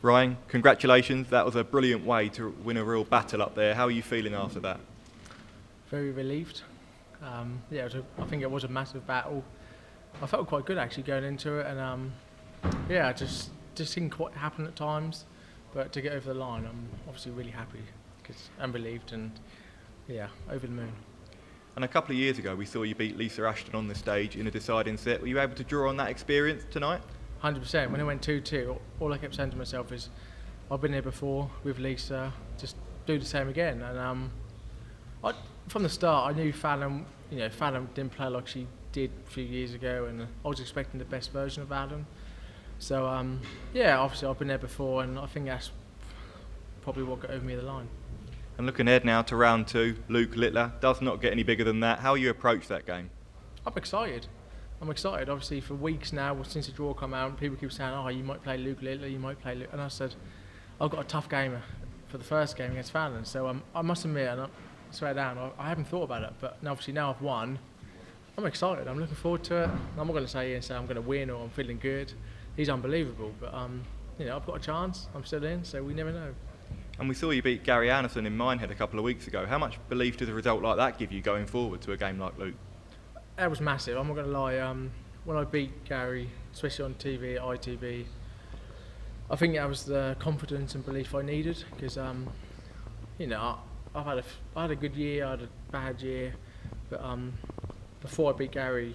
Ryan, congratulations. That was a brilliant way to win a real battle up there. How are you feeling after that? Very relieved. Yeah, I think it was a massive battle. I felt quite good actually going into it, and yeah, just didn't quite happen at times, but to get over the line, I'm obviously really happy because I'm relieved and yeah, over the moon. And a couple of years ago, we saw you beat Lisa Ashton on the stage in a deciding set. Were you able to draw on that experience tonight? 100%. When it went 2-2, all I kept saying to myself is, I've been here before with Lisa, just do the same again. And from the start, I knew Fallon, Fallon didn't play like she did a few years ago, and I was expecting the best version of Fallon. So yeah, obviously I've been there before, and I think that's probably what got over me the line. And looking ahead now to round 2, Luke Littler does not get any bigger than that. How you approach that game? I'm excited. Obviously, for weeks now, since the draw come out, people keep saying, "Oh, you might play Luke Littler, you might play Luke," and I said, "I've got a tough game for the first game against Fallon." So I must admit, and I swear down, I haven't thought about it, but obviously now I've won. I'm excited. I'm looking forward to it. I'm not going to say I'm going to win or I'm feeling good. He's unbelievable, but I've got a chance. I'm still in, so we never know. And we saw you beat Gary Anderson in Minehead a couple of weeks ago. How much belief does a result like that give you going forward to a game like Luke? That was massive. I'm not going to lie. When I beat Gary, especially on TV, at ITV, I think that was the confidence and belief I needed because, I've had a good year, I had a bad year, but before I beat Gary,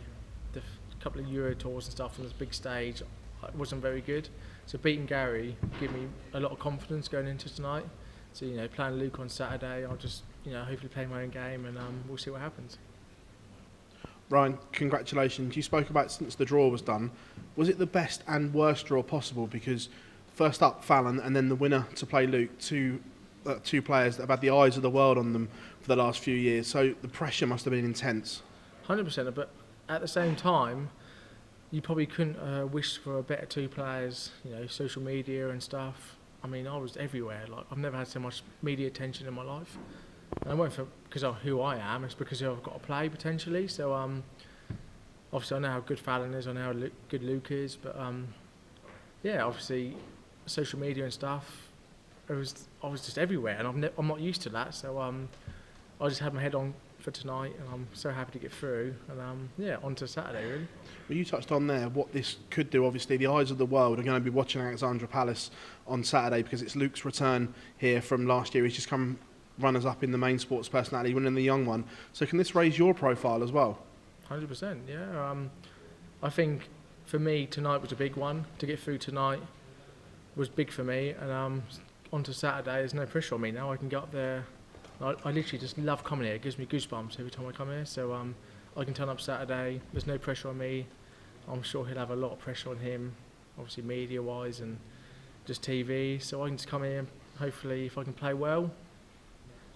the couple of Euro tours and stuff on this big stage, it wasn't very good. So beating Gary gave me a lot of confidence going into tonight. So playing Luke on Saturday, I'll just hopefully play my own game and we'll see what happens. Ryan, congratulations. You spoke about since the draw was done. Was it the best and worst draw possible? Because first up Fallon and then the winner to play Luke, two players that have had the eyes of the world on them for the last few years. So the pressure must have been intense. 100%, but at the same time, you probably couldn't wish for a better two players, social media and stuff. I mean, I was everywhere. Like, I've never had so much media attention in my life. And it wasn't because of who I am, it's because I've got to play potentially. So obviously I know how good Fallon is, I know how good Luke is, but yeah, obviously social media and stuff, I was just everywhere, and I'm not used to that. So I just had my head on for tonight, and I'm so happy to get through. And yeah, on to Saturday really. Well, you touched on there what this could do. Obviously, the eyes of the world are going to be watching Alexandra Palace on Saturday because it's Luke's return here from last year. He's just come runners-up in the main sports personality, winning the young one. So can this raise your profile as well? 100%, yeah. I think for me tonight was a big one. To get through tonight was big for me, and on to Saturday, there's no pressure on me now. I can get up there. I literally just love coming here. It gives me goosebumps every time I come here. So I can turn up Saturday. There's no pressure on me. I'm sure he'll have a lot of pressure on him, obviously media-wise and just TV. So I can just come here. Hopefully, if I can play well,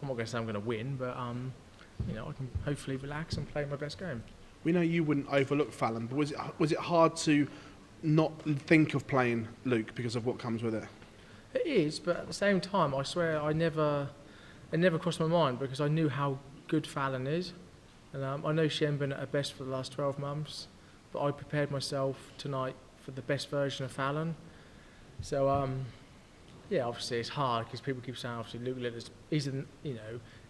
I'm not going to say I'm going to win, but I can hopefully relax and play my best game. We know you wouldn't overlook Fallon, but was it hard to not think of playing Luke because of what comes with it? It is, but at the same time, I swear it never crossed my mind because I knew how good Fallon is, and I know she hasn't been at her best for the last 12 months, but I prepared myself tonight for the best version of Fallon. So yeah, obviously it's hard because people keep saying obviously Luke Littler's,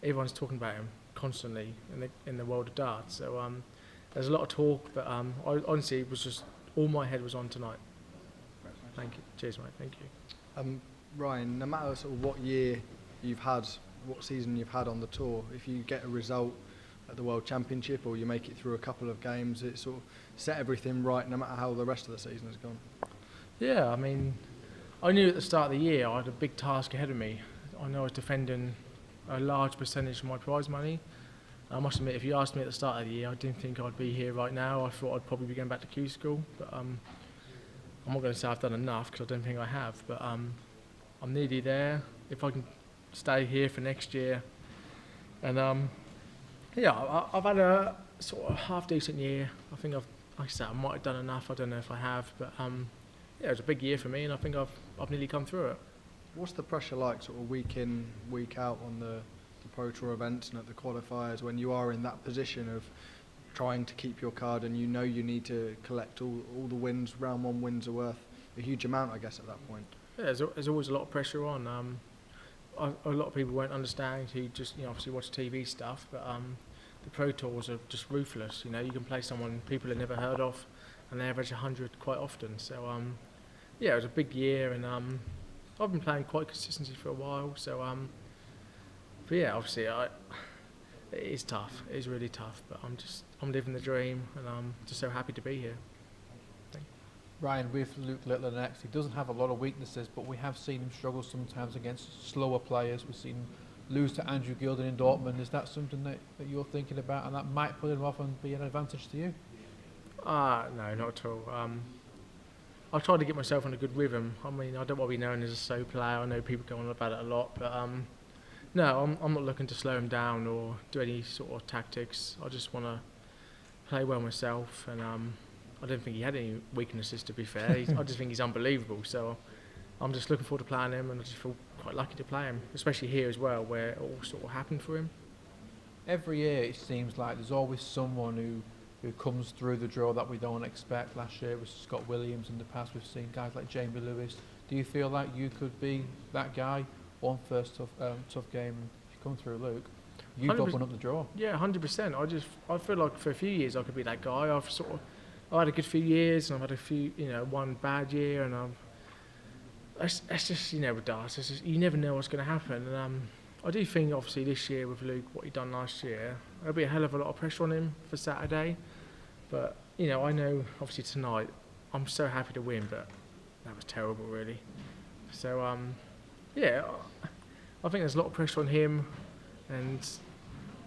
everyone's talking about him constantly in the world of darts. So there's a lot of talk, but I honestly it was just all my head was on tonight. Thank you. Cheers, mate. Thank you. Ryan, no matter sort of what year you've had, what season you've had on the tour, if you get a result at the World Championship or you make it through a couple of games, it sort of set everything right no matter how the rest of the season has gone. Yeah, I mean, I knew at the start of the year I had a big task ahead of me. I know I was defending a large percentage of my prize money. I must admit, if you asked me at the start of the year, I didn't think I'd be here right now. I thought I'd probably be going back to Q school, but I'm not going to say I've done enough because I don't think I have, but I'm nearly there. If I can stay here for next year, and yeah, I've had a sort of half decent year. I think like I said, I might have done enough. I don't know if I have, but yeah, it was a big year for me, and I think I've nearly come through it. What's the pressure like, sort of week in, week out on the Pro Tour events and at the qualifiers when you are in that position of trying to keep your card and you know you need to collect all the wins? Round one wins are worth a huge amount, I guess, at that point. Yeah, there's always a lot of pressure on. A lot of people won't understand who just obviously watch TV stuff, but the Pro Tours are just ruthless. You can play someone people have never heard of, and they average 100 quite often. So yeah, it was a big year, and I've been playing quite consistently for a while. So but yeah, obviously it is tough. It is really tough, but I'm living the dream, and I'm just so happy to be here. Ryan, with Luke Littler next, he doesn't have a lot of weaknesses, but we have seen him struggle sometimes against slower players. We've seen him lose to Andrew Gilden in Dortmund. Is that something that you're thinking about, and that might put him off and be an advantage to you? No, not at all. I try to get myself in a good rhythm. I mean, I don't want to be known as a slow player. I know people go on about it a lot, but no, I'm not looking to slow him down or do any sort of tactics. I just want to play well myself, and I don't think he had any weaknesses, to be fair. I just think he's unbelievable. So I'm just looking forward to playing him, and I just feel quite lucky to play him, especially here as well, where it all sort of happened for him. Every year it seems like there's always someone who comes through the draw that we don't expect. Last year it was Scott Williams. In the past we've seen guys like Jamie Lewis. Do you feel like you could be that guy? One first tough game, if you come through, Luke, you'd open up the draw. Yeah, 100%. I feel like for a few years I could be that guy. I had a good few years, and I've had a few, one bad year, and it's just, with darts, you never know what's going to happen. And I do think, obviously, this year with Luke, what he done last year, there'll be a hell of a lot of pressure on him for Saturday. But I know, obviously, tonight I'm so happy to win, but that was terrible, really. So yeah, I think there's a lot of pressure on him, and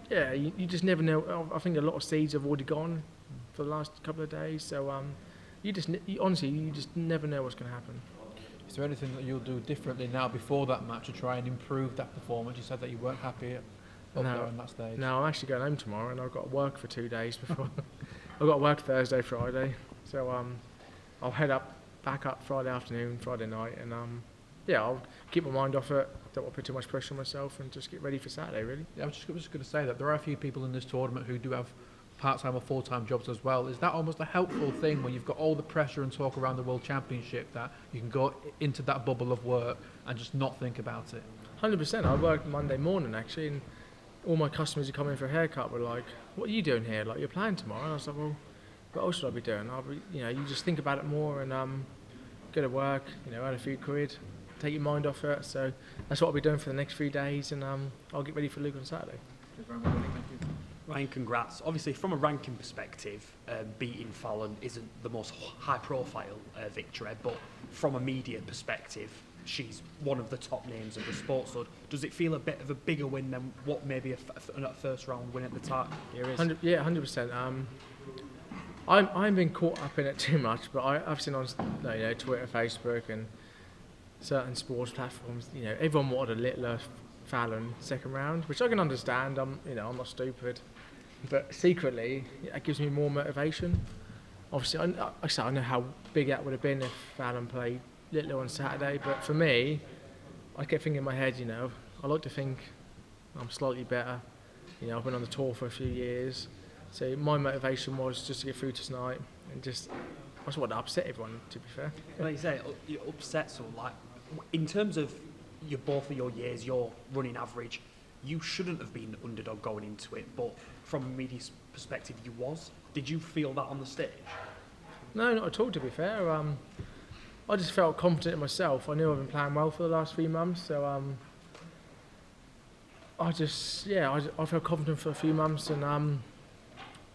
yeah, you just never know. I think a lot of seeds have already gone for the last couple of days, so honestly, you just never know what's going to happen. Is there anything that you'll do differently now before that match to try and improve that performance? You said that you weren't happy up there on that stage. No, I'm actually going home tomorrow, and I've got to work for 2 days before. I've got to work Thursday, Friday, so I'll back up Friday afternoon, Friday night, and yeah, I'll keep my mind off it. Don't want to put too much pressure on myself, and just get ready for Saturday, really. Yeah, I was just going to say that there are a few people in this tournament who do have part-time or full-time jobs as well. Is that almost a helpful thing when you've got all the pressure and talk around the World Championship, that you can go into that bubble of work and just not think about it? 100%. I worked Monday morning, actually, and all my customers who come in for a haircut were like, "What are you doing here? Like, you're playing tomorrow?" And I was like, "Well, what else should I be doing?" You just think about it more, and go to work, earn a few quid, take your mind off it. So that's what I'll be doing for the next few days, and I'll get ready for Luke on Saturday. Thank you. Ryan, congrats. Obviously, from a ranking perspective, beating Fallon isn't the most high-profile victory, but from a media perspective, she's one of the top names of the sport. So does it feel a bit of a bigger win than what maybe a first-round win at the time here is? 100%. I haven't been caught up in it too much, but I've seen on Twitter, Facebook, and certain sports platforms, everyone wanted a Littler Fallon second round, which I can understand. I'm not stupid, but secretly it gives me more motivation. Obviously, I know how big that would have been if Fallon played Littler on Saturday, but for me, I kept thinking in my head, I like to think I'm slightly better. I've been on the tour for a few years, so my motivation was just to get through tonight, and I just wanted to upset everyone, to be fair. Like you say, you upset someone. Like, in terms of both of your years, your running average, you shouldn't have been the underdog going into it, but from a media perspective, you was. Did you feel that on the stage? No, not at all, to be fair. I just felt confident in myself. I knew I've been playing well for the last 3 months, so I felt confident for a few months, and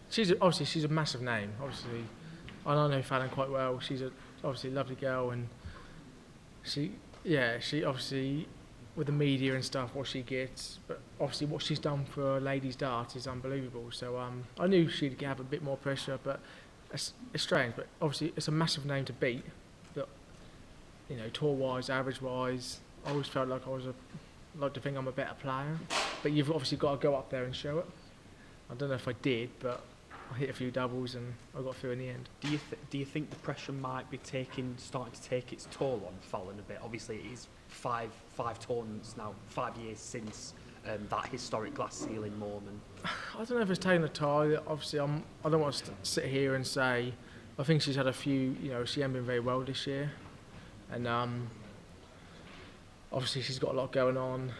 she's a massive name. Obviously, I know Fallon quite well. She's obviously a lovely girl, and she obviously, with the media and stuff, what she gets, but obviously what she's done for ladies dart is unbelievable. So I knew she'd have a bit more pressure, but it's strange. But obviously it's a massive name to beat. But tour-wise, average-wise, I always felt like like to think I'm a better player. But you've obviously got to go up there and show it. I don't know if I did, but I hit a few doubles and I got through in the end. Do you think the pressure might be starting to take its toll on Fallon a bit? Obviously, it is five tournaments now, 5 years since that historic glass ceiling moment. I don't know if it's taking a toll. Obviously, I don't want to sit here and say. I think she's had a few. She hasn't been very well this year, and obviously she's got a lot going on.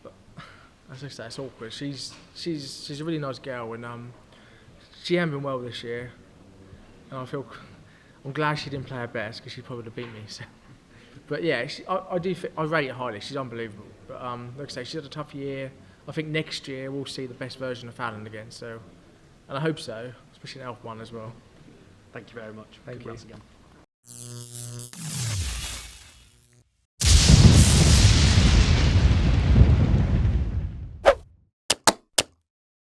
But as I say, it's awkward. She's a really nice girl, and she hasn't been well this year. And I'm glad she didn't play her best because she probably would have beat me. So. But yeah, I rate her highly. She's unbelievable. But like I say, she's had a tough year. I think next year we'll see the best version of Fallon again. So, and I hope so, especially in Elf 1 as well. Thank you very much. Thank Congrats you. again.